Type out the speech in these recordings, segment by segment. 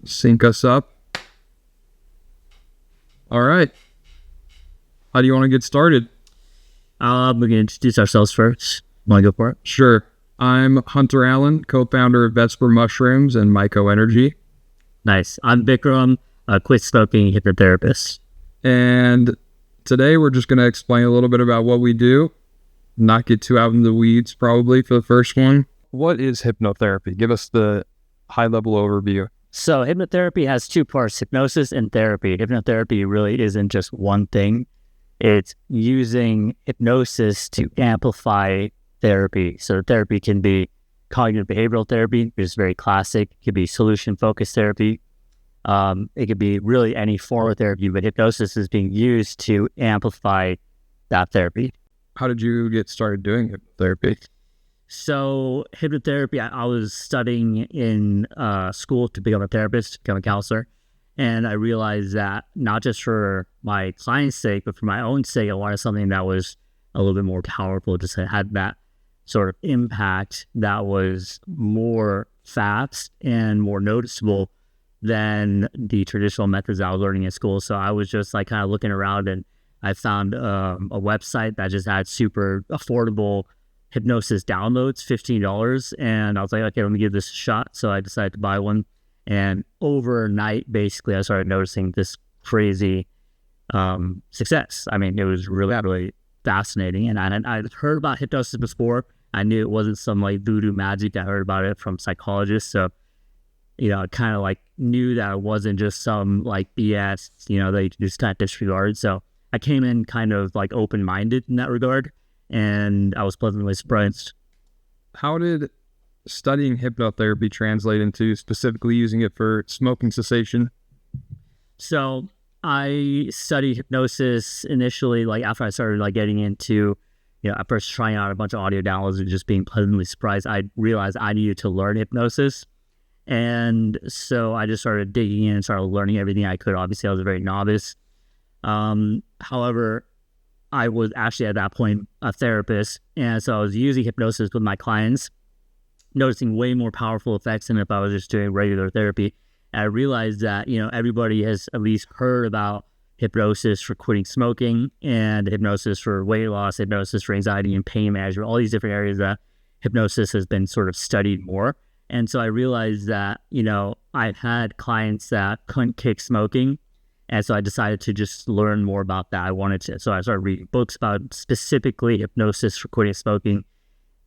sync us up. All right. How do you want to get started? We're going to introduce ourselves first. Want to go for it? Sure. I'm Hunter Allen, co-founder of Vesper Mushrooms and Mycoanalyze. Nice. I'm Vikram, a quit smoking hypnotherapist. And today we're just going to explain a little bit about what we do, not get too out in the weeds probably for the first one. What is hypnotherapy? Give us the high-level overview. So hypnotherapy has two parts, hypnosis and therapy. Hypnotherapy really isn't just one thing. It's using hypnosis to amplify therapy. So therapy can be cognitive behavioral therapy, which is very classic. It could be solution-focused therapy. It could be really any form of therapy, but hypnosis is being used to amplify that therapy. How did you get started doing hypnotherapy? So hypnotherapy, I was studying in school to become a therapist, become a counselor. And I realized that not just for my client's sake, but for my own sake, I wanted something that was a little bit more powerful, just had that sort of impact that was more fast and more noticeable than the traditional methods I was learning in school. So I was just like kind of looking around, and I found a website that just had super affordable hypnosis downloads, $15. And I was like, okay, let me give this a shot. So I decided to buy one. And overnight, basically, I started noticing this crazy success. I mean, it was really fascinating. And I'd heard about hypnosis before. I knew it wasn't some like voodoo magic. I heard about it from psychologists. So, I kind of like knew that it wasn't just some like BS, they just kind of disregard. So I came in kind of like open-minded in that regard. And I was pleasantly surprised. How did studying hypnotherapy translate into specifically using it for smoking cessation? So I studied hypnosis initially, like after I started like getting into, at first trying out a bunch of audio downloads and just being pleasantly surprised. I realized I needed to learn hypnosis. And so I just started digging in and started learning everything I could. Obviously, I was a very novice. However, I was actually at that point a therapist. And so I was using hypnosis with my clients, noticing way more powerful effects than if I was just doing regular therapy. And I realized that, everybody has at least heard about hypnosis for quitting smoking and hypnosis for weight loss, hypnosis for anxiety and pain management, all these different areas that hypnosis has been sort of studied more. And so I realized that, I've had clients that couldn't kick smoking. And so I decided to just learn more about that. So I started reading books about specifically hypnosis for quitting smoking.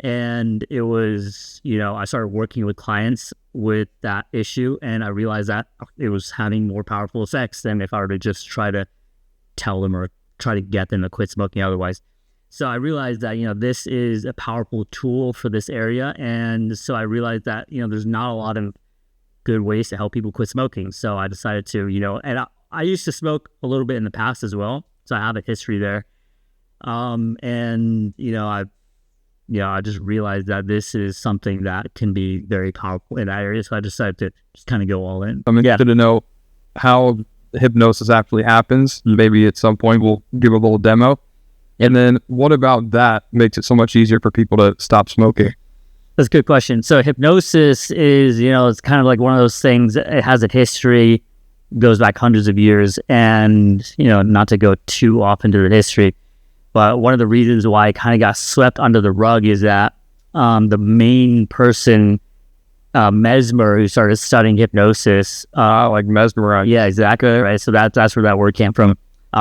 And it was, I started working with clients with that issue, and I realized that it was having more powerful effects than if I were to just try to tell them or try to get them to quit smoking otherwise. So I realized that, this is a powerful tool for this area. And so I realized that, there's not a lot of good ways to help people quit smoking. So I decided to, and I used to smoke a little bit in the past as well. So I have a history there. I just realized that this is something that can be very powerful in that area. So I decided to just kind of go all in. I'm interested to know how hypnosis actually happens. Maybe at some point we'll give a little demo. And then what about that makes it so much easier for people to stop smoking? That's a good question. So hypnosis is, it's kind of like one of those things. It has a history, goes back hundreds of years. And, not to go too off into the history, but one of the reasons why it kind of got swept under the rug is that the main person, Mesmer, who started studying hypnosis. Like mesmerize. Yeah, exactly. Right. So that's where that word came from.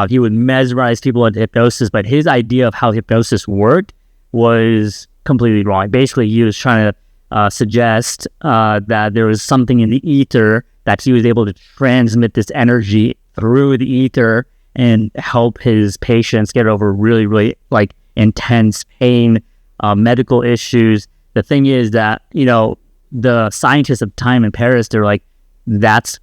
He would mesmerize people into hypnosis, but his idea of how hypnosis worked was completely wrong. Basically, he was trying to suggest that there was something in the ether that he was able to transmit this energy through the ether and help his patients get over really, really like intense pain, medical issues. The thing is that, the scientists of time in Paris, they're like, there's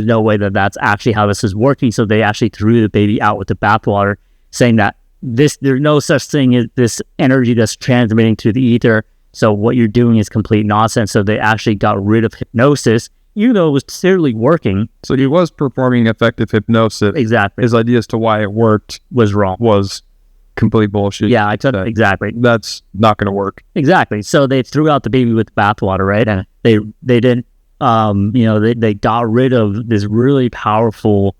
no way that that's actually how this is working. So they actually threw the baby out with the bathwater, saying that there's no such thing as this energy that's transmitting to the ether. So what you're doing is complete nonsense. So they actually got rid of hypnosis, even though it was clearly working. So he was performing effective hypnosis. Exactly. His idea as to why it worked was wrong. Was complete bullshit. Yeah, exactly. That's not going to work. Exactly. So they threw out the baby with the bathwater, right? And they didn't They got rid of this really powerful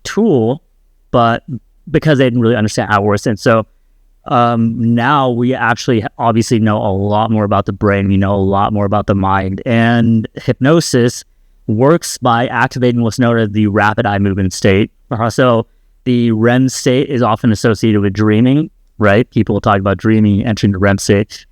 tool, but because they didn't really understand how it works. And so now we actually obviously know a lot more about the brain. We know a lot more about the mind. And hypnosis works by activating what's known as the rapid eye movement state. So the REM state is often associated with dreaming, right? People talk about dreaming, entering the REM state.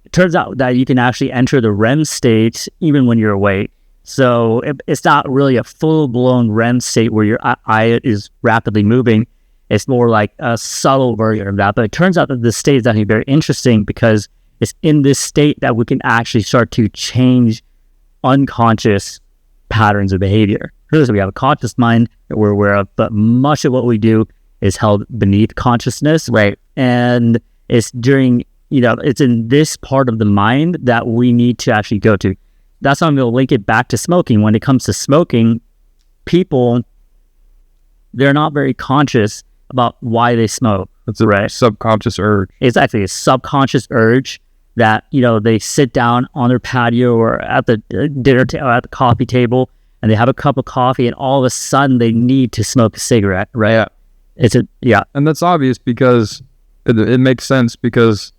It turns out that you can actually enter the REM state even when you're awake. So it's not really a full-blown REM state where your eye is rapidly moving. It's more like a subtle version of that. But it turns out that this state is actually very interesting because it's in this state that we can actually start to change unconscious patterns of behavior. So we have a conscious mind that we're aware of, but much of what we do is held beneath consciousness. Right. And it's during, it's in this part of the mind that we need to actually go to. That's why I'm going to link it back to smoking. When it comes to smoking, people, they're not very conscious about why they smoke. It's a subconscious urge. It's actually a subconscious urge that, they sit down on their patio or at the dinner table, at the coffee table, and they have a cup of coffee, and all of a sudden they need to smoke a cigarette, right? Yeah. And that's obvious because it makes sense because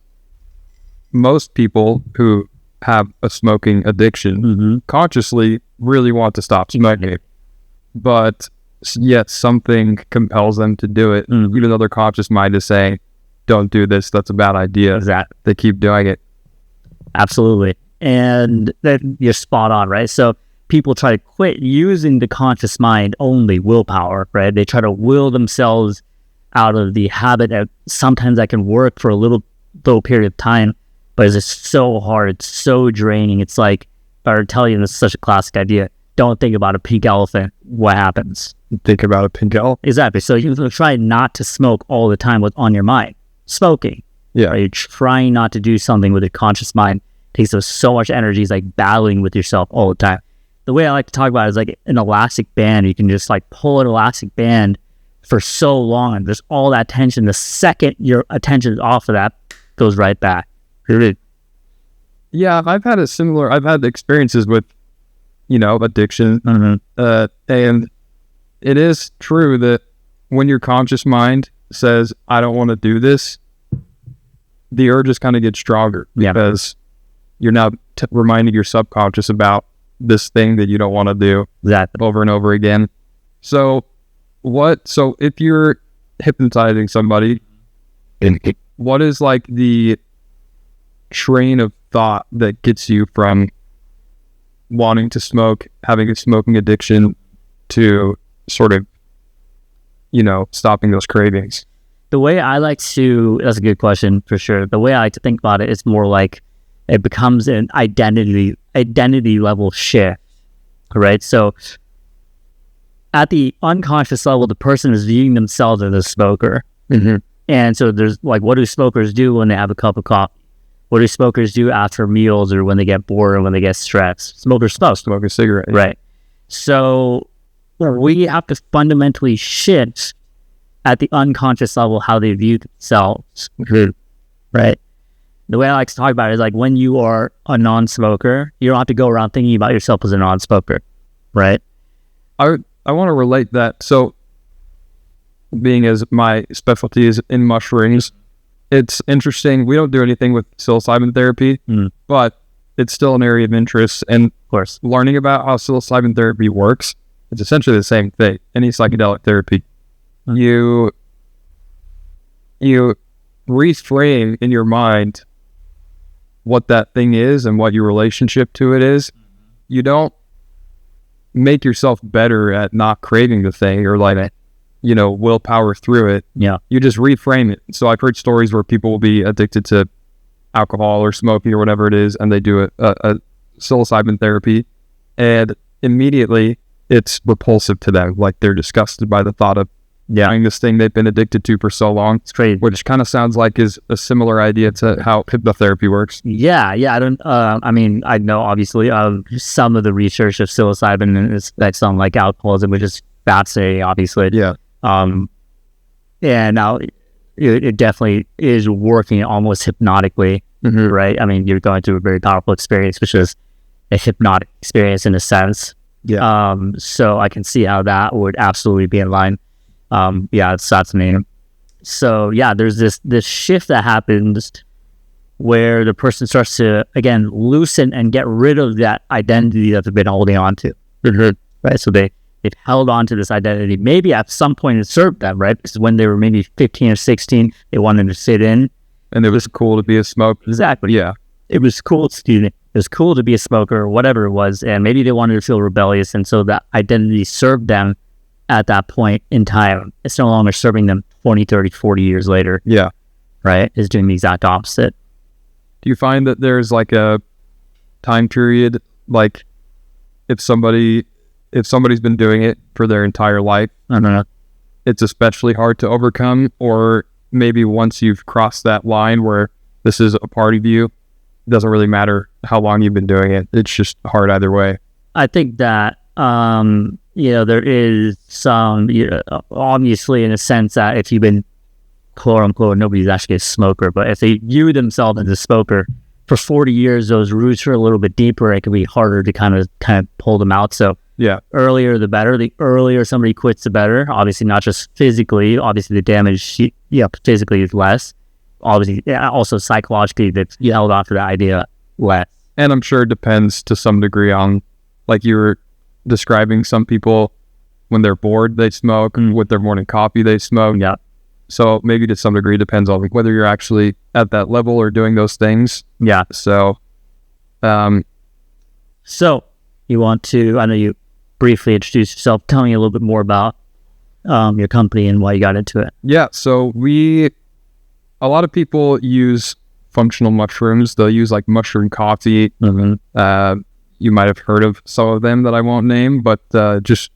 most people who have a smoking addiction consciously really want to stop smoking, but yet something compels them to do it, even though their conscious mind is saying, don't do this, that's a bad idea. Exactly. They keep doing it. Absolutely. And then you're spot on, right? So people try to quit using the conscious mind only, willpower, right? They try to will themselves out of the habit. And sometimes that can work for a little period of time, but it's just so hard. It's so draining. It's like, I tell you, this is such a classic idea. Don't think about a pink elephant. What happens? Think about a pink elephant. Exactly. So you try not to smoke all the time what's on your mind. Smoking. Yeah. Right? You're trying not to do something with your conscious mind. It takes so much energy. It's like battling with yourself all the time. The way I like to talk about it is like an elastic band. You can just like pull an elastic band for so long, and there's all that tension. The second your attention is off of that, goes right back. Yeah, I've had experiences with, addiction. And it is true that when your conscious mind says, I don't want to do this, the urges kind of get stronger because you're now reminding your subconscious about this thing that you don't want to do over and over again. So if you're hypnotizing somebody, what is like the train of thought that gets you from wanting to smoke, having a smoking addiction, to sort of, stopping those cravings? The way I like to, that's a good question for sure. The way I like to think about it is more like it becomes an identity level shift, right? So at the unconscious level, the person is viewing themselves as a smoker. And so there's like, what do smokers do when they have a cup of coffee? What do smokers do after meals or when they get bored or when they get stressed? Smokers smoke a cigarette. Right. So we have to fundamentally shift at the unconscious level how they view themselves. Right. The way I like to talk about it is like when you are a non-smoker, you don't have to go around thinking about yourself as a non-smoker. Right. I want to relate that. So being as my specialty is in mushrooms, it's interesting. We don't do anything with psilocybin therapy, but it's still an area of interest. And of course, learning about how psilocybin therapy works, it's essentially the same thing. Any psychedelic therapy, you reframe in your mind what that thing is and what your relationship to it is. You don't make yourself better at not craving the thing or like, willpower through it. Yeah. You just reframe it. So I've heard stories where people will be addicted to alcohol or smoking or whatever it is, and they do a psilocybin therapy, and immediately it's repulsive to them. Like they're disgusted by the thought of trying this thing they've been addicted to for so long. It's crazy. Which kind of sounds like is a similar idea to how hypnotherapy works. Yeah. I don't, I know obviously some of the research of psilocybin and its effects on like alcoholism, which is fascinating, obviously. Yeah. And now it definitely is working almost hypnotically, right? I mean, you're going through a very powerful experience, which is a hypnotic experience in a sense. Yeah. So I can see how that would absolutely be in line. It's fascinating. So yeah, there's this shift that happens where the person starts to, again, loosen and get rid of that identity that they've been holding on to. Right? So they've held on to this identity. Maybe at some point it served them, right? Because when they were maybe 15 or 16, they wanted to fit in. And it was cool to be a smoker. Exactly. Yeah. It was cool to be a smoker or whatever it was. And maybe they wanted to feel rebellious. And so that identity served them at that point in time. It's no longer serving them 20, 30, 40 years later. Yeah. Right? It's doing the exact opposite. Do you find that there's like a time period, like if somebody's been doing it for their entire life, I don't know, it's especially hard to overcome? Or maybe once you've crossed that line where this is a part of you, it doesn't really matter how long you've been doing it. It's just hard either way. I think that, there is some, obviously in a sense that if you've been, quote unquote, nobody's actually a smoker, but if they view themselves as a smoker for 40 years, those roots are a little bit deeper. It can be harder to kind of pull them out. So yeah, earlier the better. The earlier somebody quits, the better. Obviously, not just physically. Obviously, the damage, physically is less. Obviously, also psychologically, that you held on to that idea less. And I'm sure it depends to some degree on, like you were describing, some people when they're bored they smoke, and with their morning coffee they smoke. Yeah. So maybe to some degree depends on whether you're actually at that level or doing those things. Yeah. So, so you want to, I know you briefly introduced yourself. Tell me a little bit more about your company and why you got into it. Yeah. So a lot of people use functional mushrooms. They'll use like mushroom coffee. Mm-hmm. You might have heard of some of them that I won't name, but just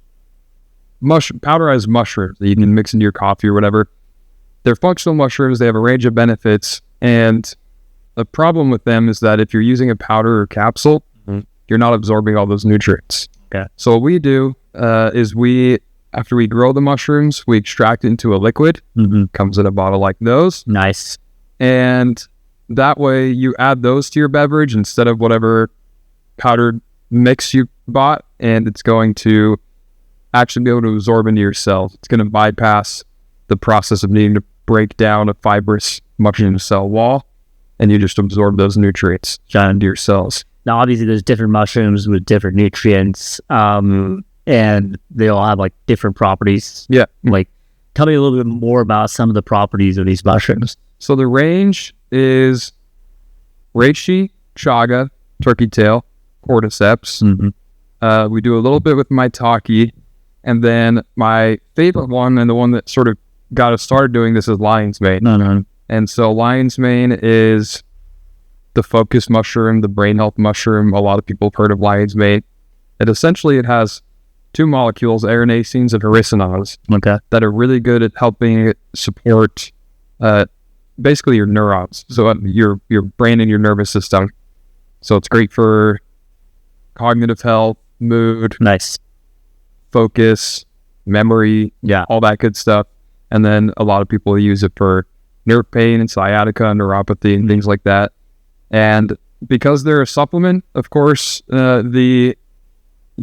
powderized mushrooms that you can mix into your coffee or whatever. They're functional mushrooms. They have a range of benefits. And the problem with them is that if you're using a powder or capsule, you're not absorbing all those nutrients. Okay. So what we do is after we grow the mushrooms, we extract it into a liquid. Mm-hmm. Comes in a bottle like those. Nice. And that way you add those to your beverage instead of whatever powdered mix you bought. And it's going to actually be able to absorb into your cells. It's going to bypass the process of needing to break down a fibrous mushroom cell wall, and you just absorb those nutrients down into your cells. Now, obviously, there's different mushrooms with different nutrients, and they all have like different properties. Yeah. Like, tell me a little bit more about some of the properties of these mushrooms. So the range is reishi, chaga, turkey tail, cordyceps. Mm-hmm. We do a little bit with maitake, and then my favorite one, and the one that sort of got us started doing this, is lion's mane. No. And so lion's mane is the focus mushroom, the brain health mushroom. A lot of people have heard of lion's mane. And essentially it has two molecules, arenacenes and haricinones, that are really good at helping support basically your neurons. So your brain and your nervous system. So it's great for cognitive health, mood, nice, focus, memory, all that good stuff. And then a lot of people use it for nerve pain and sciatica, neuropathy, and things like that. And because they're a supplement, of course, you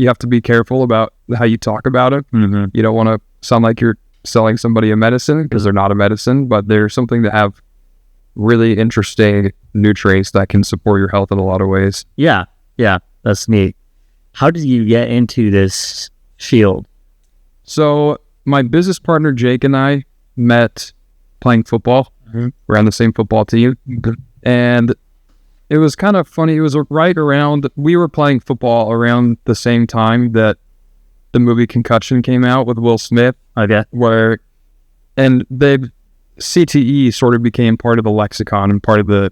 have to be careful about how you talk about it. Mm-hmm. You don't want to sound like you're selling somebody a medicine, because they're not a medicine, but they're something that have really interesting nutrients that can support your health in a lot of ways. Yeah, that's neat. How did you get into this field? So my business partner, Jake, and I met playing football. Mm-hmm. We're on the same football team. Mm-hmm. And it was kind of funny. It was we were playing football around the same time that the movie Concussion came out with Will Smith. Okay. And CTE sort of became part of the lexicon and part of the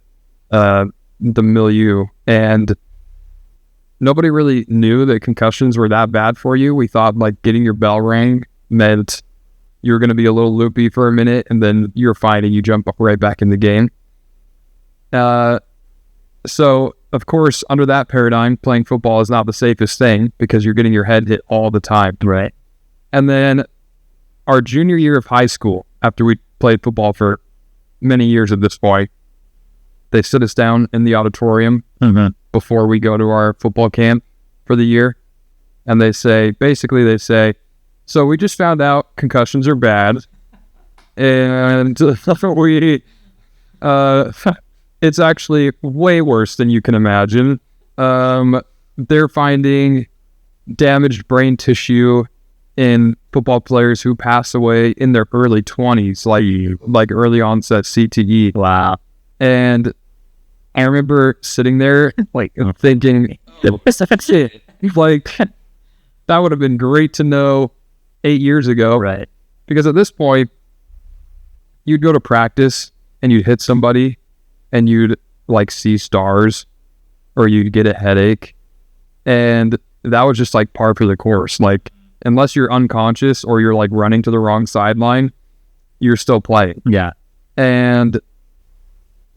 milieu. And nobody really knew that concussions were that bad for you. We thought like getting your bell rang meant you were going to be a little loopy for a minute, and then you're fine and you jump right back in the game. So, of course, under that paradigm, playing football is not the safest thing because you're getting your head hit all the time. Right. And then our junior year of high school, after we played football for many years at this point, they sit us down in the auditorium, mm-hmm. before we go to our football camp for the year. And they say, so we just found out concussions are bad. And it's actually way worse than you can imagine. They're finding damaged brain tissue in football players who pass away in their early 20s, like early onset CTE. Wow. And I remember sitting there thinking, like, that would have been great to know 8 years ago. Right. Because at this point, you'd go to practice and you'd hit somebody and you'd like see stars or you'd get a headache. And that was just like par for the course. Like, unless you're unconscious or you're like running to the wrong sideline, you're still playing. Yeah. And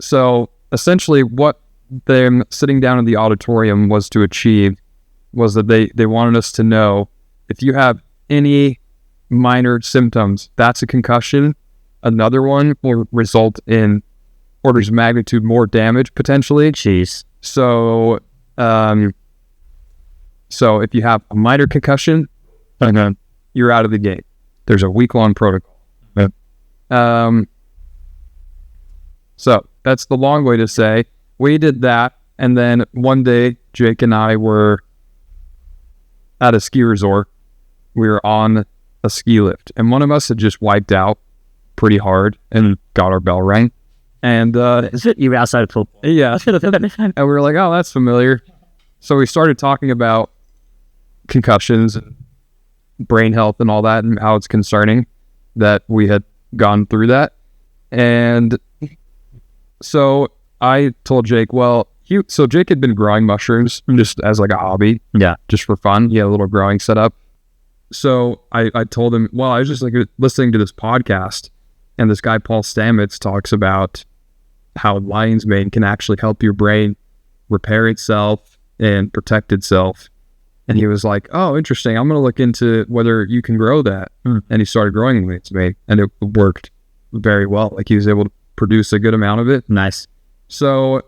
so essentially what them sitting down in the auditorium was to achieve was that they wanted us to know if you have any minor symptoms, that's a concussion. Another one will result in orders of magnitude more damage potentially. Jeez. So if you have a minor concussion, you're out of the gate. There's a week-long protocol. So that's the long way to say we did that. And then one day, Jake and I were at a ski resort. We were on a ski lift, and one of us had just wiped out pretty hard and got our bell rang. And you were outside of football. Yeah. And we were like, oh, that's familiar. So we started talking about concussions and brain health and all that, and how it's concerning that we had gone through that. And so I told Jake, so Jake had been growing mushrooms just as like a hobby. Yeah. Just for fun. He had a little growing setup. So I told him, I was just like listening to this podcast, and this guy, Paul Stamets, talks about how lion's mane can actually help your brain repair itself and protect itself. And he was like, oh, interesting. I'm going to look into whether you can grow that. And he started growing lion's mane, and it worked very well. Like, he was able to produce a good amount of it. Nice. So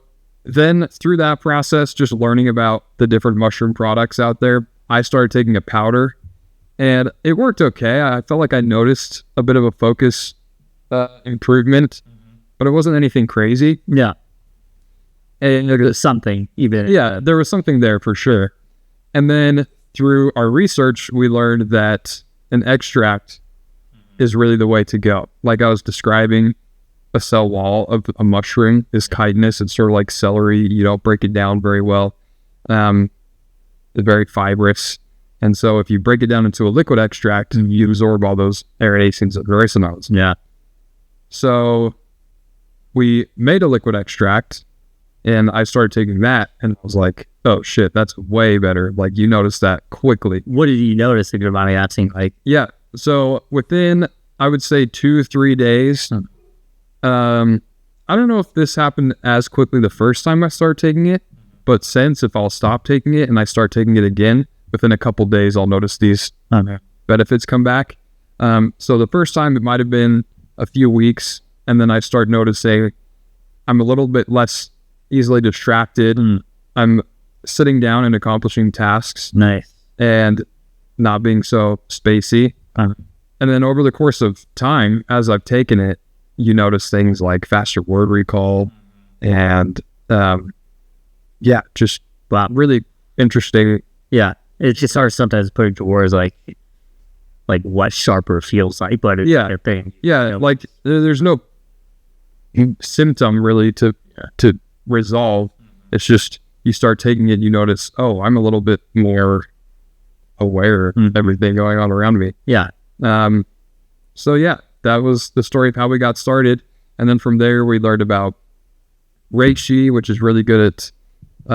then through that process, just learning about the different mushroom products out there, I started taking a powder, and it worked okay. I felt like I noticed a bit of a focus improvement, but it wasn't anything crazy. Yeah. And there was something even. Yeah, there was something there for sure. And then through our research, we learned that an extract is really the way to go. Like I was describing, a cell wall of a mushroom is chitinous. It's sort of like celery. You don't break it down very well. It's very fibrous. And so if you break it down into a liquid extract, you absorb all those iridaceans and racinoids. Yeah. So we made a liquid extract, and I started taking that, and I was like, oh shit, that's way better. Like, you noticed that quickly. What did you notice if you're mind me asking? Like, yeah. So within, I would say 2-3 days, I don't know if this happened as quickly the first time I started taking it, but since, if I'll stop taking it and I start taking it again, within a couple days, I'll notice these benefits come back. So the first time it might have been a few weeks, and then I start noticing I'm a little bit less easily distracted. I'm sitting down and accomplishing tasks. Nice. And not being so spacey. And then over the course of time, as I've taken it, you notice things like faster word recall and just really interesting. Yeah. It's just hard sometimes putting to words like what sharper feels like, but it's a thing. Yeah, like there's no symptom really to resolve. It's just you start taking it, you notice, oh, I'm a little bit more aware of everything going on around me. Yeah. So yeah, that was the story of how we got started. And then from there, we learned about reishi, which is really good at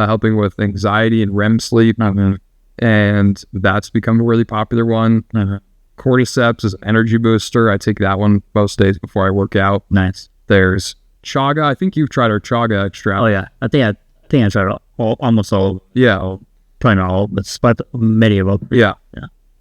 helping with anxiety and REM sleep. And that's become a really popular one. Cordyceps is an energy booster. I take that one most days before I work out. Nice. There's chaga. I think you've tried our chaga extract. Oh yeah, I think I tried almost all. Yeah, probably not all, but many of them. Yeah.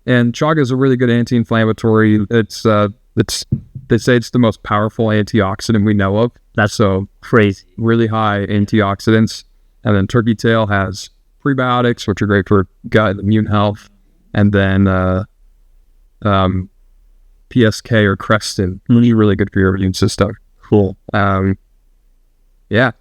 And chaga is a really good anti-inflammatory. It's they say it's the most powerful antioxidant we know of. That's so crazy. Really high antioxidants. And then turkey tail has prebiotics, which are great for gut and immune health. And then PSK or Creston, really good for your immune system. Cool. Yeah.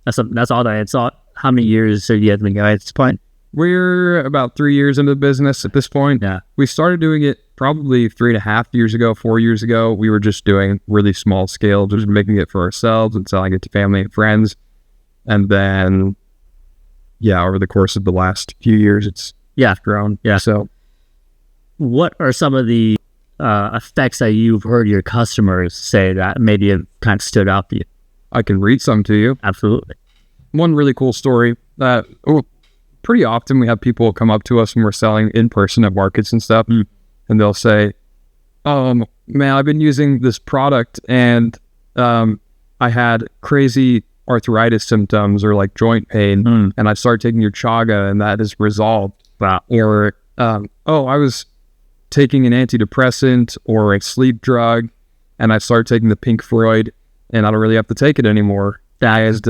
That's all that. It's all. How many years have you had been going at this point? We're about 3 years into the business at this point. Yeah. We started doing it probably 3.5 years ago, 4 years ago. We were just doing really small scale, just making it for ourselves and selling it to family and friends. And then, over the course of the last few years, it's grown. Yeah. So, what are some of the effects that you've heard your customers say that maybe have kind of stood out to you? I can read some to you. Absolutely. One really cool story that pretty often we have people come up to us when we're selling in person at markets and stuff, and they'll say, "Oh man, I've been using this product and I had crazy arthritis symptoms or like joint pain, and I started taking your chaga and that is resolved." Wow. Or I was taking an antidepressant or a sleep drug and I started taking the Pink Floyd and I don't really have to take it anymore. That is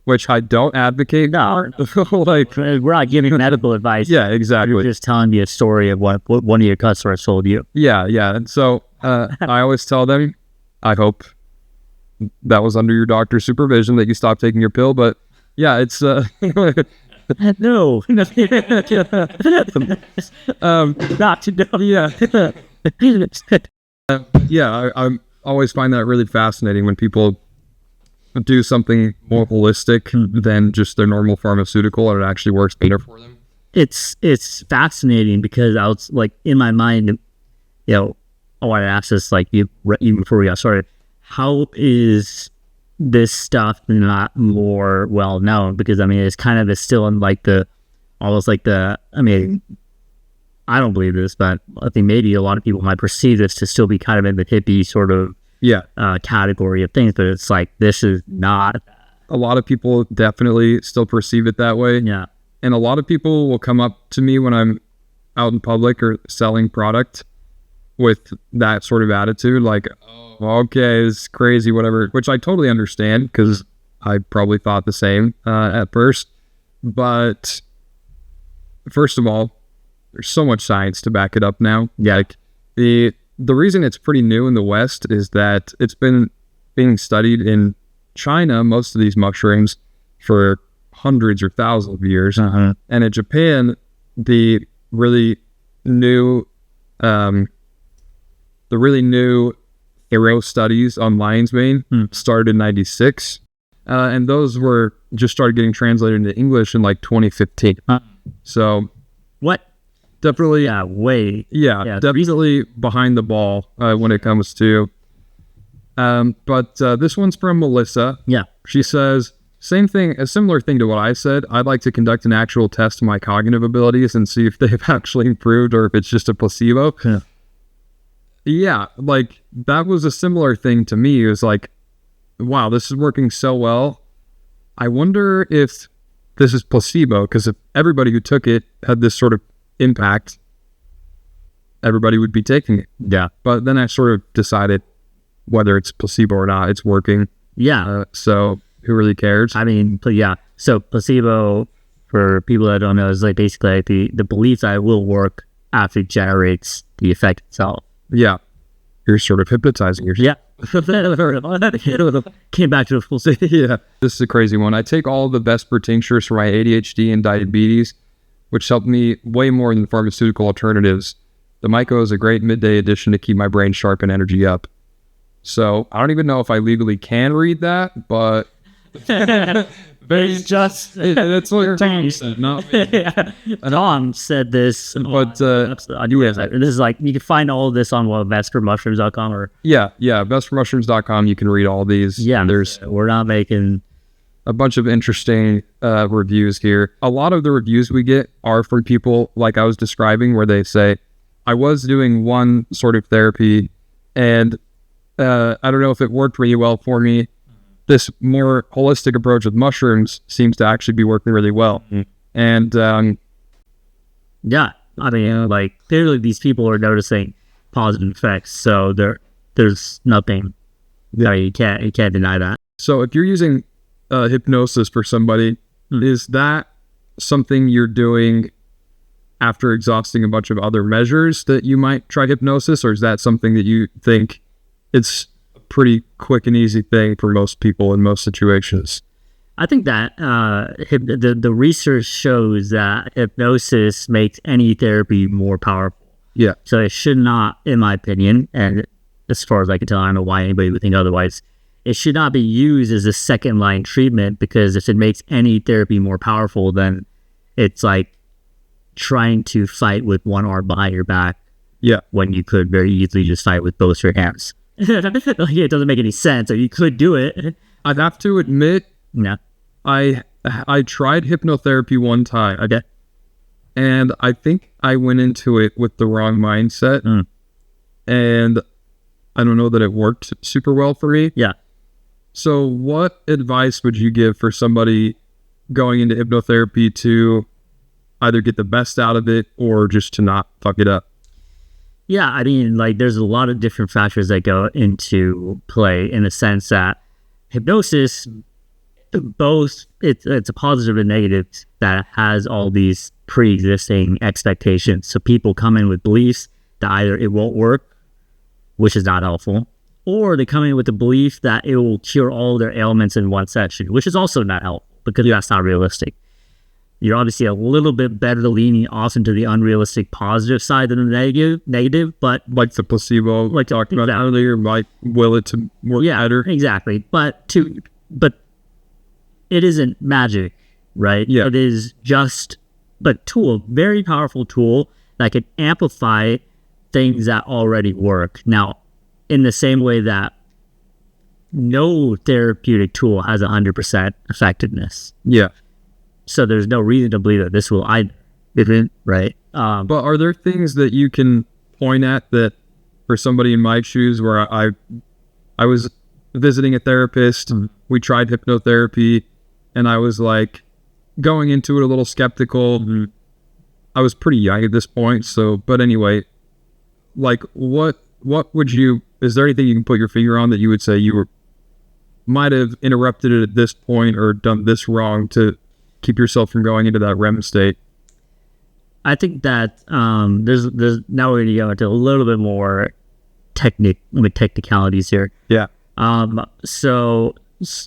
which I don't advocate. No. Like, we're not giving medical advice. Yeah, exactly. We're just telling you a story of what one of your customers told you. Yeah. And so I always tell them, I hope that was under your doctor's supervision that you stopped taking your pill. But yeah, it's No. Not to know. Yeah. I always find that really fascinating when people do something more holistic than just their normal pharmaceutical and it actually works better for them. It's fascinating because I was like, in my mind, I wanted to ask this like even before we got started. How is this stuff not more well known? Because I mean, it's still in like I don't believe this, but I think maybe a lot of people might perceive this to still be kind of in the hippie sort of category of things, but it's like, this is not. A lot of people definitely still perceive it that way. Yeah. And a lot of people will come up to me when I'm out in public or selling product with that sort of attitude, like, oh, okay, it's crazy, whatever, which I totally understand because I probably thought the same at first. But first of all, there's so much science to back it up now. Yeah. Like the reason it's pretty new in the West is that it's been being studied in China, most of these mushrooms, for hundreds or thousands of years. And in Japan, the really new hero studies on lion's mane started in 96. And those were just started getting translated into English in like 2015. So what? Definitely. Yeah, way. Yeah, definitely behind the ball when it comes to. But this one's from Melissa. Yeah. She says, a similar thing to what I said. I'd like to conduct an actual test of my cognitive abilities and see if they've actually improved or if it's just a placebo. Yeah, like that was a similar thing to me. It was like, wow, this is working so well. I wonder if this is placebo, because if everybody who took it had this sort of impact, everybody would be taking it. Yeah. But then I sort of decided whether it's placebo or not, it's working. Yeah. So who really cares? I mean, yeah. So placebo, for people that don't know, is like basically like the belief that it will work actually generates the effect itself. Yeah. You're sort of hypnotizing yourself. Yeah. Came back to the full city. Yeah. This is a crazy one. I take all the Vesper tinctures for my ADHD and diabetes, which helped me way more than pharmaceutical alternatives. The Myco is a great midday addition to keep my brain sharp and energy up. So I don't even know if I legally can read that, but it's just that's what Tom said, not me. Tom said this, but I do have that. This is like, you can find all of this on vespermushrooms.com or vespermushrooms.com. You can read all these. Yeah, we're not making a bunch of interesting reviews here. A lot of the reviews we get are from people like I was describing, where they say, I was doing one sort of therapy and I don't know if it worked really well for me. This more holistic approach with mushrooms seems to actually be working really well. And yeah, I mean, like clearly these people are noticing positive effects. So there's nothing. You can't deny that. So if you're using hypnosis for somebody, is that something you're doing after exhausting a bunch of other measures that you might try hypnosis, or is that something that you think it's a pretty quick and easy thing for most people in most situations? I think that the research shows that hypnosis makes any therapy more powerful. Yeah. So it should not, in my opinion, and as far as I can tell, I don't know why anybody would think otherwise, it should not be used as a second line treatment, because if it makes any therapy more powerful, then it's like trying to fight with one arm behind your back. Yeah. When you could very easily just fight with both your hands. It doesn't make any sense. Or you could do it. I'd have to admit, Yeah. I tried hypnotherapy one time. Okay. And I think I went into it with the wrong mindset. And I don't know that it worked super well for me. Yeah. So what advice would you give for somebody going into hypnotherapy to either get the best out of it or just to not fuck it up? Yeah, I mean, like, there's a lot of different factors that go into play, in the sense that hypnosis, both it's a positive and negative, that has all these pre-existing expectations. So people come in with beliefs that either it won't work, which is not helpful, or they come in with the belief that it will cure all their ailments in one session, which is also not helpful, because that's not realistic. You're obviously a little bit better leaning off into the unrealistic positive side than the negative, but Like the placebo, like talked about earlier, might will it to work better. Exactly. But it isn't magic, right? Yeah. It is just a tool, very powerful tool that can amplify things that already work. Now, in the same way that no therapeutic tool has 100% effectiveness. Yeah. So there's no reason to believe that this will either, right? But are there things that you can point at that, for somebody in my shoes, where I was visiting a therapist, we tried hypnotherapy, and I was like going into it a little skeptical. I was pretty young at this point, but anyway, like what would you, is there anything you can put your finger on that you would say you might have interrupted it at this point or done this wrong to keep yourself from going into that REM state? I think that there's now we're going to go into a little bit more technicalities here. Yeah. So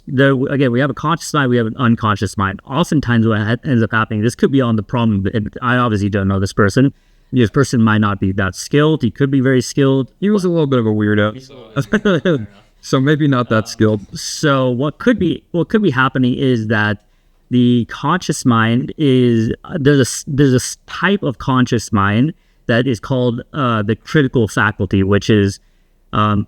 again, we have a conscious mind, we have an unconscious mind. Oftentimes what ends up happening, this could be on the problem. I obviously don't know this person. This person might not be that skilled. He could be very skilled. He was a little bit of a weirdo. So maybe not that skilled. So what could be happening is that the conscious mind is, there's a type of conscious mind that is called the critical faculty, which is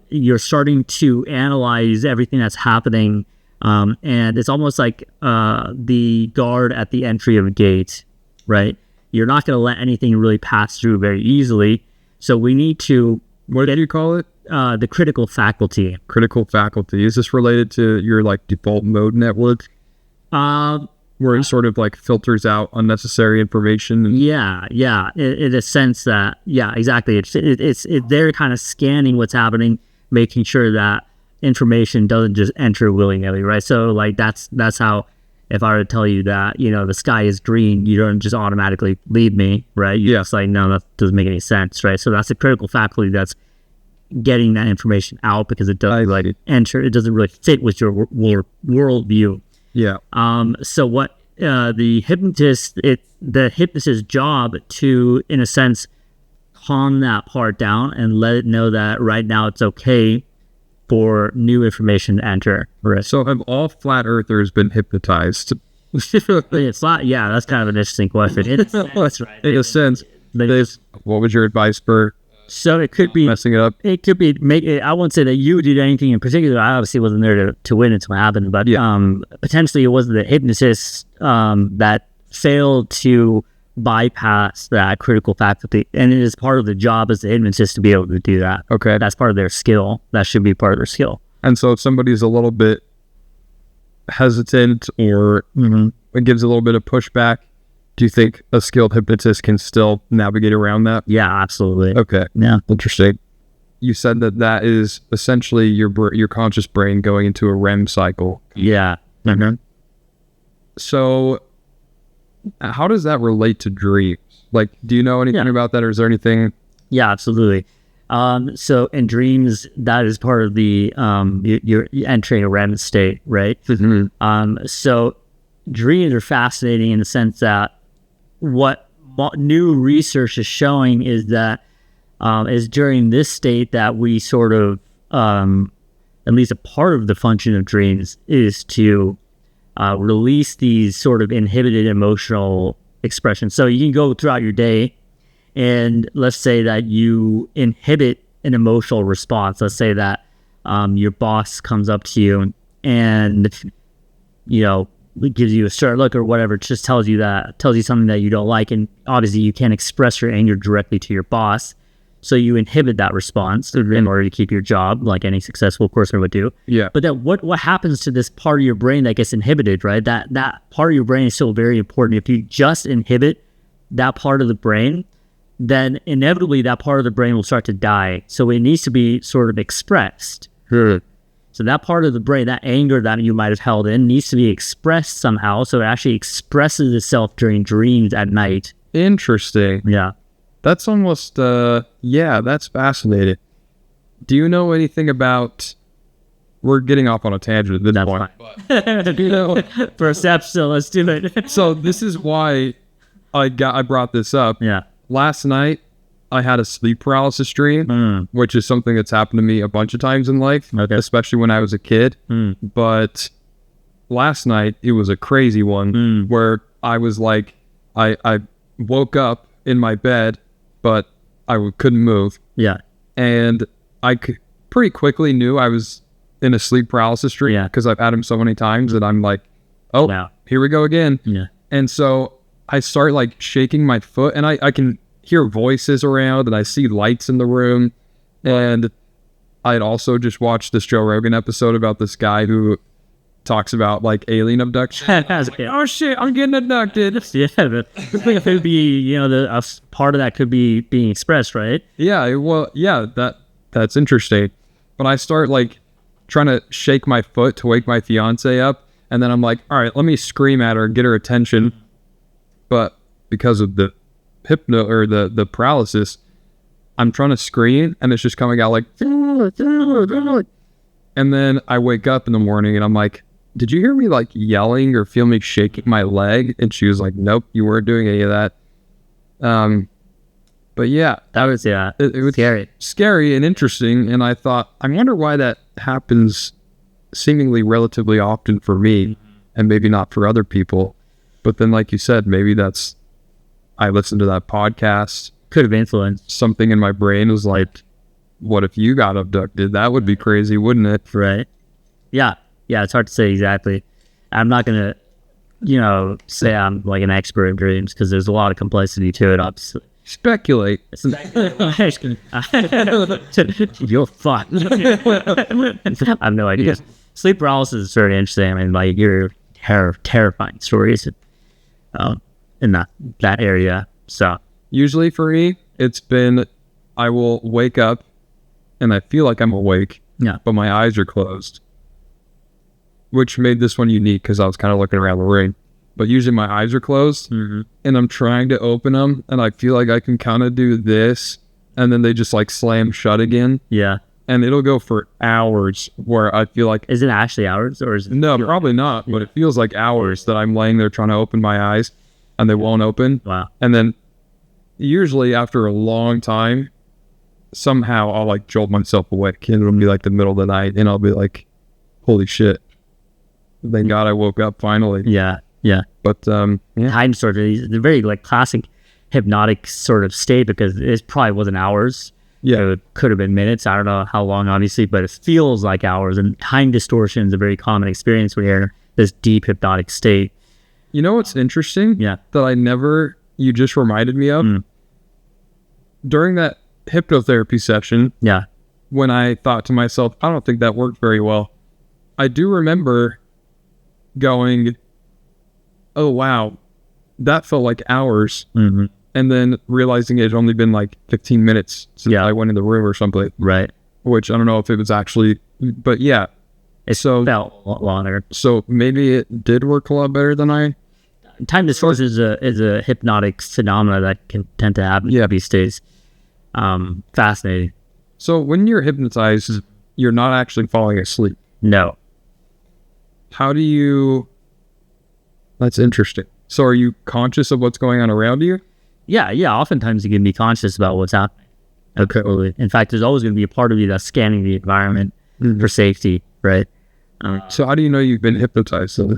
you're starting to analyze everything that's happening, and it's almost like the guard at the entry of a gate, right? You're not going to let anything really pass through very easily. So we need to... What did you call it? The critical faculty. Critical faculty. Is this related to your like default mode network? Where it sort of like filters out unnecessary information? Yeah. In a sense that, yeah, exactly. It's they're kind of scanning what's happening, making sure that information doesn't just enter willy-nilly, right? So like that's how, if I were to tell you that, the sky is green, you don't just automatically leave me, right? You're just like, no, that doesn't make any sense, right? So that's the critical faculty that's getting that information out, because it doesn't it doesn't really fit with your worldview. Yeah. So what the hypnotist's job to, in a sense, calm that part down and let it know that right now it's okay for new information to enter. Right. So have all flat earthers been hypnotized? It's not. Yeah, that's kind of an interesting question. That's right. In a sense, what was your advice for? So it could be messing it up. It could be I won't say that you did anything in particular. I obviously wasn't there to witness what happened, but potentially it was the hypnotist that failed to bypass that critical faculty, and it is part of the job as the hypnotist to be able to do that. Okay, that's part of their skill. That should be part of their skill. And so if somebody's a little bit hesitant or it gives a little bit of pushback, do you think a skilled hypnotist can still navigate around that? Yeah, absolutely. Okay. Yeah. Interesting. You said that is essentially your conscious brain going into a REM cycle. Yeah. So how does that relate to dreams? Like, do you know anything about that, or is there anything? Yeah, absolutely. So in dreams, that is part of the you're entering a REM state, right? So dreams are fascinating in the sense that what new research is showing is that is during this state that we sort of at least a part of the function of dreams is to release these sort of inhibited emotional expressions. So you can go throughout your day, and let's say that you inhibit an emotional response. Let's say that your boss comes up to you and, gives you a certain look or whatever, just tells you something that you don't like. And obviously you can't express your anger directly to your boss. So you inhibit that response in order to keep your job, like any successful person would do. Yeah. But then what happens to this part of your brain that gets inhibited, right? That part of your brain is still very important. If you just inhibit that part of the brain, then inevitably that part of the brain will start to die. So it needs to be sort of expressed. So that part of the brain, that anger that you might have held in, needs to be expressed somehow. So it actually expresses itself during dreams at night. Interesting. Yeah. That's almost, that's fascinating. Do you know anything about, we're getting off on a tangent at this point. But, Perception, so let's do it. So this is why I brought this up. Yeah. Last night, I had a sleep paralysis dream, which is something that's happened to me a bunch of times in life, especially when I was a kid. But last night, it was a crazy one where I was like, I woke up in my bed, but I couldn't move. Yeah. And I pretty quickly knew I was in a sleep paralysis dream because I've had them so many times that I'm like, here we go again. Yeah. And so I start like shaking my foot, and I can hear voices around, and I see lights in the room. And I'd also just watched this Joe Rogan episode about this guy who talks about like alien abduction. Like, oh shit, I'm getting abducted. Yeah, but it could be, a part of that could be being expressed, right? Yeah, well, yeah, that's interesting. But I start like trying to shake my foot to wake my fiance up, and then I'm like, all right, let me scream at her and get her attention. But because of the the paralysis, I'm trying to scream, and it's just coming out like, and then I wake up in the morning and I'm like, did you hear me like yelling or feel me shaking my leg? And she was like, nope, you weren't doing any of that. But yeah, that was it was scary and interesting. And I thought, I wonder why that happens seemingly relatively often for me and maybe not for other people. But then, like you said, maybe I listened to that podcast. Could have influenced. Something in my brain was like, what if you got abducted? That would be crazy, wouldn't it? Right. Yeah. Yeah, it's hard to say exactly. I'm not going to, say I'm like an expert in dreams because there's a lot of complexity to it, obviously. Speculate. You're fucked. I have no idea. Sleep paralysis is very interesting. I mean, like, you're terrifying stories in that area. So usually for me, it's been, I will wake up and I feel like I'm awake, but my eyes are closed, which made this one unique because I was kind of looking around the room. But usually my eyes are closed and I'm trying to open them, and I feel like I can kind of do this, and then they just like slam shut again. Yeah. And it'll go for hours where I feel like... Is it actually hours, or is it... No, probably not, but it feels like hours that I'm laying there trying to open my eyes and they won't open. Wow. And then usually after a long time, somehow I'll like jolt myself awake, and it'll be like the middle of the night, and I'll be like, holy shit. Thank God I woke up finally. Yeah. Yeah. But time sort of, the very like classic hypnotic sort of state, because it probably wasn't hours. Yeah. It could have been minutes. I don't know how long, obviously, but it feels like hours. And time distortion is a very common experience when you're in this deep hypnotic state. You know what's interesting? Yeah. That you just reminded me of? During that hypnotherapy session, when I thought to myself, I don't think that worked very well, I do remember going, oh wow, that felt like hours. And then realizing it had only been like 15 minutes since I went in the room or something. Right. Which I don't know if it was actually, but yeah, It felt a lot longer. So maybe it did work a lot better than I. Time distortion is a hypnotic phenomena that can tend to happen these days. Fascinating. So when you're hypnotized, you're not actually falling asleep. No. How do you... That's interesting. So are you conscious of what's going on around you? Yeah. Oftentimes you can be conscious about what's happening. Okay. In fact, there's always going to be a part of you that's scanning the environment for safety, right? So how do you know you've been hypnotized? So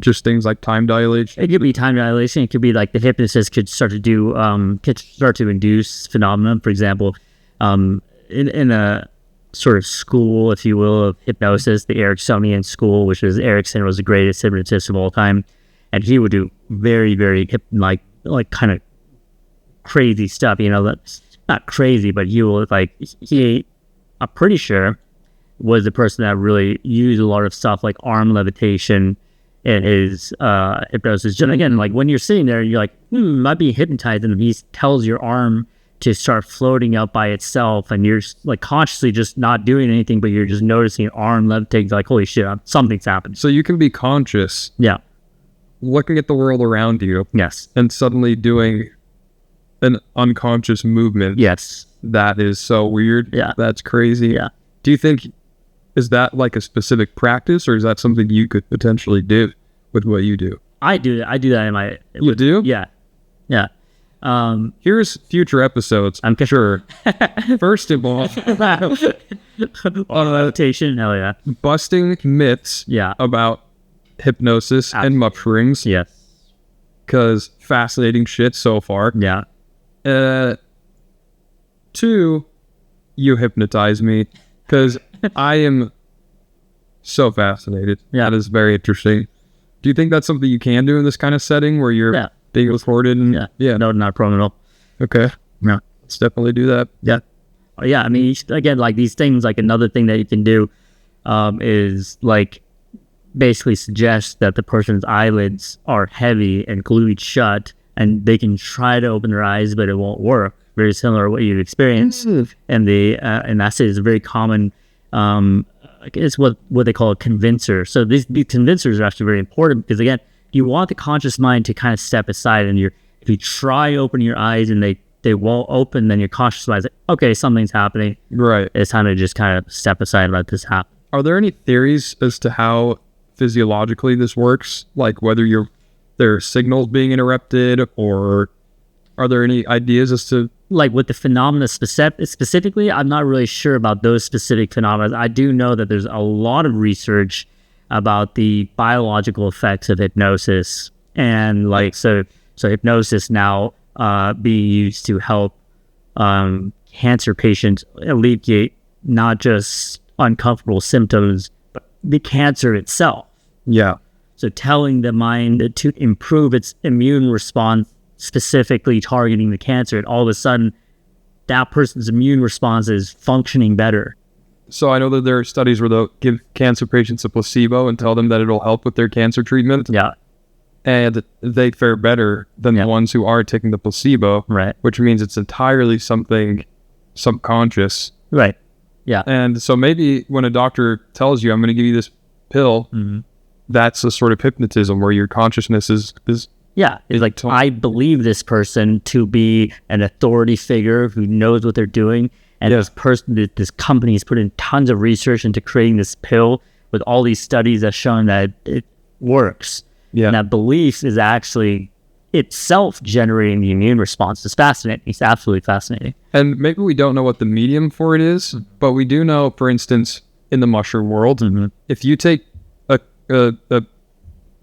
just things like time dilation? It could be time dilation. It could be like the hypnotist could start to induce phenomenon. For example, in a sort of school, if you will, of hypnosis, the Ericksonian school, which is Erickson was the greatest hypnotist of all time, and he would do very, very like kind of crazy stuff. That's not crazy, but he will I'm pretty sure was the person that really used a lot of stuff like arm levitation in his hypnosis. And again, like when you're sitting there, you're like, might be hypnotized, and he tells your arm to start floating up by itself, and you're like consciously just not doing anything, but you're just noticing your arm levitating, like, holy shit, something's happened. So you can be conscious. Yeah. Looking at the world around you. Yes. And suddenly doing an unconscious movement. Yes. That is so weird. Yeah. That's crazy. Yeah. Do you think, is that like a specific practice, or is that something you could potentially do with what you do? I do that in my... You do? Yeah. Here's future episodes. I'm sure. First of all, on meditation, hell yeah. Busting myths about hypnosis and mushrooms. Yes. Because fascinating shit so far. Yeah. 2, you hypnotize me because I am so fascinated. Yeah. That is very interesting. Do you think that's something you can do in this kind of setting where you're being recorded? And, No, not a problem at all. Okay. Yeah. Let's definitely do that. Yeah. Yeah. I mean, again, like these things, like another thing that you can do is like basically suggest that the person's eyelids are heavy and glued shut, and they can try to open their eyes, but it won't work. Very similar to what you've experienced. And that's a very common, it's what they call a convincer. So these convincers are actually very important because, again, you want the conscious mind to kind of step aside, and if you try opening your eyes and they won't open, then your conscious mind is like, okay, something's happening. Right. It's time to just kind of step aside and let this happen. Are there any theories as to how physiologically this works? Like whether there are signals being interrupted, or are there any ideas as to... Like with the phenomena specifically, I'm not really sure about those specific phenomena. I do know that there's a lot of research about the biological effects of hypnosis, and like so hypnosis now being used to help cancer patients alleviate not just uncomfortable symptoms, but the cancer itself. Yeah. So telling the mind to improve its immune response, specifically targeting the cancer, and all of a sudden that person's immune response is functioning better. So I know that there are studies where they'll give cancer patients a placebo and tell them that it'll help with their cancer treatment. Yeah. And they fare better than the ones who are taking the placebo. Right. Which means it's entirely something subconscious. Right. Yeah. And so maybe when a doctor tells you, I'm going to give you this pill, that's a sort of hypnotism where your consciousness is yeah, it's like, I believe this person to be an authority figure who knows what they're doing. And this company has put in tons of research into creating this pill with all these studies that shown that it works. Yeah. And that belief is actually itself generating the immune response. It's fascinating. It's absolutely fascinating. And maybe we don't know what the medium for it is, but we do know, for instance, in the mushroom world, if you take a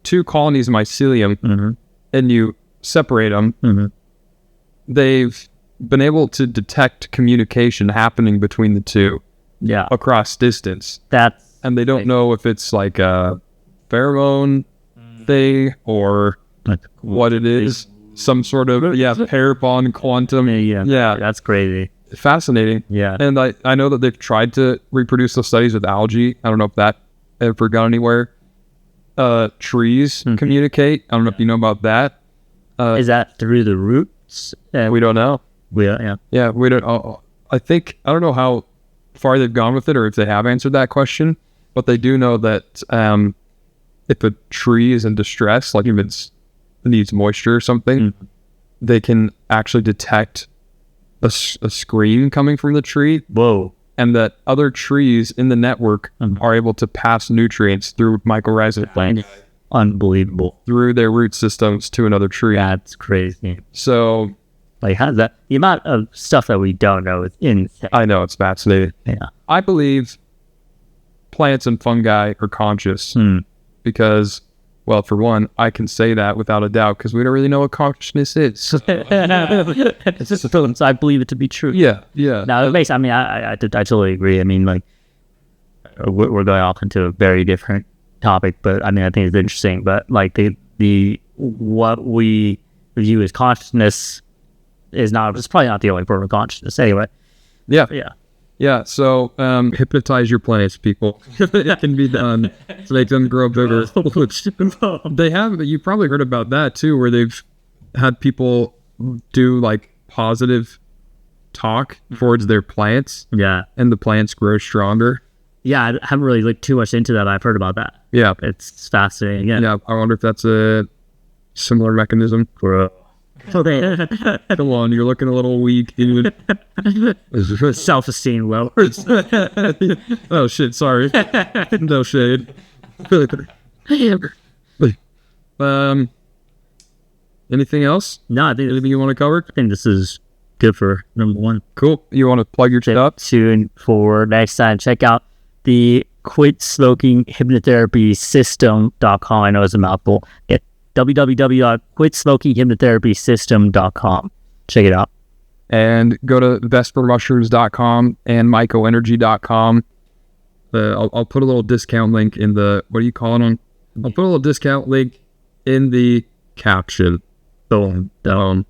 2 colonies of mycelium and you separate them, they've been able to detect communication happening between the two across distance. And they don't know if it's like a pheromone thing or what it is. Some sort of, pair bond quantum. Yeah, that's crazy. Fascinating. Yeah. And I know that they've tried to reproduce those studies with algae. I don't know if that ever got anywhere. Trees communicate. I don't know if you know about that. Is that through the roots? We don't know. We don't. I don't know how far they've gone with it or if they have answered that question, but they do know that if a tree is in distress, like if it needs moisture or something, they can actually detect a scream coming from the tree. Whoa. And that other trees in the network are able to pass nutrients through mycorrhizal Unbelievable. through their root systems to another tree. That's crazy. So, like, how's that? The amount of stuff that we don't know is insane. I know, it's fascinating. Yeah. I believe plants and fungi are conscious because, well, for one, I can say that without a doubt because we don't really know what consciousness is. So I believe it to be true. yeah. Now, it makes, I mean, I totally agree. I mean, like, we're going off into a very different topic, but I mean, I think it's interesting. But like what we view as consciousness it's probably not the only form of consciousness anyway. Yeah. So hypnotize your plants, people. It can be done to make them grow bigger. They have, you probably heard about that too, where they've had people do like positive talk towards their plants. Yeah. And the plants grow stronger. Yeah, I haven't really looked too much into that. I've heard about that. Yeah. It's fascinating. Yeah. I wonder if that's a similar mechanism. Come on, you're looking a little weak, dude. Self-esteem lowers. Oh shit, sorry. No shade. Anything else? No, I think Anything you want to cover? I think this is good for number one. Cool. You want to plug your shit up? Tune for next time. Check out the Quit Smoking Hypnotherapy System.com. I know it's a mouthful. www.quitsmokinghypnotherapysystem.com. Check it out. And go to vespermushrooms.com and mycoenergy.com. I'll put a little discount link in the, what do you call it on? I'll put a little discount link in the caption. Well done.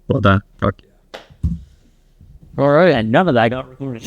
Fuck yeah. All right. And none of that got recorded.